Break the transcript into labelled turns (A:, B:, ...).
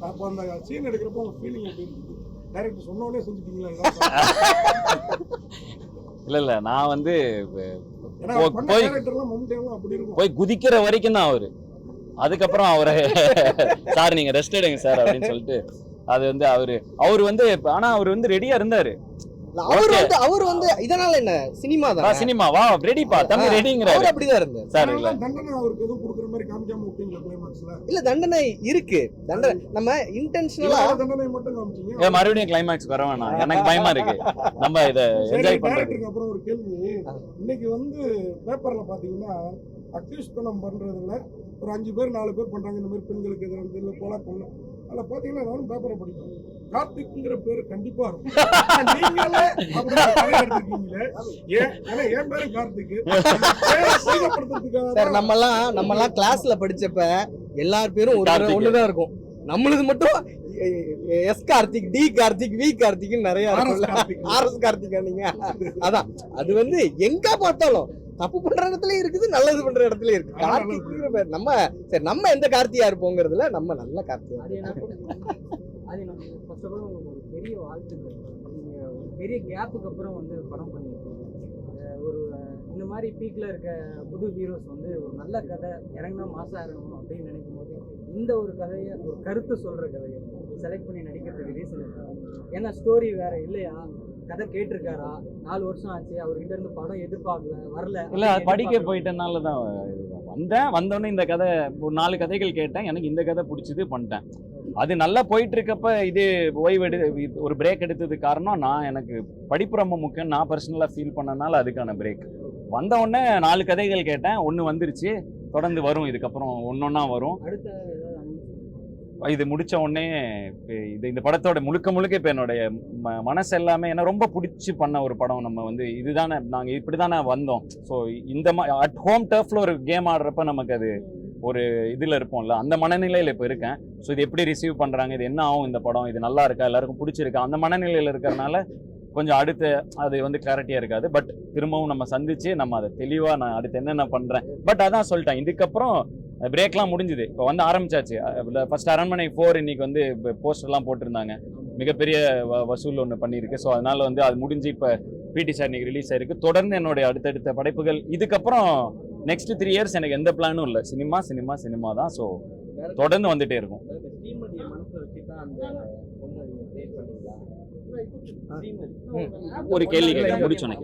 A: அப்போ அந்த சீன் எடுக்கிறப்போ உங்க ஃபீலிங் எப்படி இருக்குது? டைரக்டர் சொன்ன உடனே செஞ்சுட்டீங்களா?
B: இல்ல நான் வந்து
A: ஏன்னா பண்ண டைரக்டர்லாம் மம்முட்டியெல்லாம் அப்படி இருக்கும்.
B: போய் குதிக்கிற வரைக்கும் தான் அவரு. அதுக்கப்புறம் அவரை சார் நீங்க ரெஸ்ட் எடுங்க சார் அப்படின்னு சொல்லிட்டு அது வந்து அவரு வந்து ஆனா அவர் வந்து ரெடியா இருந்தாரு.
C: அவர் வந்து இதனால என்ன சினிமா தான்
B: சினிமாவா ரெடிப்பா தம்பி ரெடிங்கறாரு.
C: அவர் அப்படிதான் இருந்தார்
B: சார். இல்ல
A: தண்டனை அவருக்கு எதுவும் கொடுக்குற மாதிரி காமிக்காம விட்டீங்களா கிளைமாக்ஸ்ல?
C: இல்ல தண்டனை இருக்கு. தண்டனை நம்ம இன்டென்ஷனலா
A: தண்டனை மட்டும் காமிச்சீங்க.
B: மறுபடியும் கிளைமாக்ஸ் வர வேணாம், எனக்கு பயமா இருக்கு. நம்ம இத என்ஜாய் பண்றதுக்கு.
A: அப்புறம் ஒரு கேள்வி, இன்னைக்கு வந்து பேப்பர்ல பாத்தீங்கன்னா அக்யூஸ்தனம் பண்றதுல ஒரு 5 பேர் 4 பேர் பண்றாங்க. இந்த மாதிரி பெண்களுக்கு எதிராக இல்லை போல பொண்ணு அதில் பார்த்தீங்கன்னா நானும் பேப்பரை படிப்பேன். கார்த்திக்ங்கிற பேர் கண்டிப்பா இருக்கும். நீங்களே எடுத்துருக்கீங்களே ஏன்னா என் பேரு கார்த்திக்.
C: சார் நம்மலாம் கிளாஸ்ல படிச்சப்ப எல்லார் பேரும் ஒண்ணுதான் இருக்கும். நம்மளுது மட்டும் S Karthik, T Karthik, V Karthik நிறைய இருக்கும். ஆர்எஸ் கார்த்திகா நீங்க? அதான் அது வந்து எங்க பார்த்தாலும் தப்பு பண்ற இடத்துல இருக்குது, நல்லது பண்ற இடத்துல இருக்கு. கார்த்திக்ங்கிற பேர் நம்ம சரி நம்ம எந்த கார்த்தியா இருப்போங்கிறதுல நம்ம நல்ல கார்த்தியா.
D: அது நம்ம ஃபர்ஸ்ட் ஆஃப் ஆல் உங்களுக்கு ஒரு பெரிய வாழ்த்துக்கள். நீங்க ஒரு பெரிய கேப்புக்கு அப்புறம் வந்து படம் பண்ணியிருக்கீங்க. ஒரு இந்த மாதிரி பீக்ல இருக்க புது ஹீரோஸ் வந்து ஒரு நல்ல கதை இறங்கினா மாசா இறங்கணும் அப்படின்னு நினைக்கும் போது இந்த ஒரு கதையை, ஒரு கருத்து சொல்ற கதையை செலக்ட் பண்ணி நடிக்கிறதுக்கு ரீசன் இருக்கா? ஏன்னா ஸ்டோரி வேற இல்லையா? கதை கேட்டிருக்காரா? 4 வருஷம் ஆச்சு, அவர்கிட்ட இருந்து படம் எதிர்பார்க்கல, வரல.
B: இல்ல படிக்க போயிட்டனால தான் வந்தோடனே இந்த கதை ஒரு 4 கதைகள் கேட்டேன். எனக்கு இந்த கதை பிடிச்சது பண்ணிட்டேன். அது நல்லா போயிட்டு இருக்கப்ப இது ஒரு பிரேக் எடுத்தது காரணம் எனக்கு படிப்பு ரொம்ப முக்கியம். நான் பர்சனலா ஃபீல் பண்ணனால அதுக்கான பிரேக். வந்த உடனே 4 கதைகள் கேட்டேன். 1 வந்துருச்சு, தொடர்ந்து வரும். இதுக்கப்புறம் ஒன்னொன்னா வரும். இது முடிச்ச உடனே இந்த படத்தோட முழுக்க இப்ப என்னுடைய மனசு எல்லாமே ஏன்னா ரொம்ப பிடிச்சி பண்ண ஒரு படம். நம்ம வந்து இதுதானே நாங்க இப்படிதானே வந்தோம். ஸோ இந்த அட் ஹோம் டர்ஃப்ல ஒரு கேம் ஆடுறப்ப நமக்கு அது ஒரு இதுல இருப்போம்ல, அந்த மனநிலையில இப்ப இருக்கேன். ஸோ இது எப்படி ரிசீவ் பண்றாங்க, இது என்ன ஆகும், இந்த படம் இது நல்லா இருக்கா, எல்லாருக்கும் பிடிச்சிருக்கா, அந்த மனநிலையில இருக்கிறதுனால கொஞ்சம் அடுத்து அது வந்து கிளாரிட்டியா இருக்காது. பட் திரும்பவும் நம்ம சந்திச்சு நம்ம அதை தெளிவா நான் அடுத்து என்னென்ன பண்றேன். பட் அதான் சொல்லிட்டேன், இதுக்கப்புறம் பிரேக்லாம் முடிஞ்சுது. இப்போ வந்து ஆரம்பிச்சாச்சு. ஃபர்ஸ்ட் அரண்மனை 4 இன்னைக்கு வந்து போஸ்டர்லாம் போட்டிருந்தாங்க. மிகப்பெரிய வசூல் ஒன்று பண்ணியிருக்கு. ஸோ அதனால வந்து அது முடிஞ்சு இப்போ பிடி சார் இன்னைக்கு ரிலீஸ் ஆயிருக்கு. தொடர்ந்து என்னுடைய அடுத்தடுத்த படைப்புகள். இதுக்கப்புறம் நெக்ஸ்ட் 3 இயர்ஸ் எனக்கு எந்த பிளானும் இல்லை. சினிமா தான். ஸோ தொடர்ந்து வந்துட்டே இருக்கும். ஒரு கேள்வி கேட்க முடிச்சோன்னே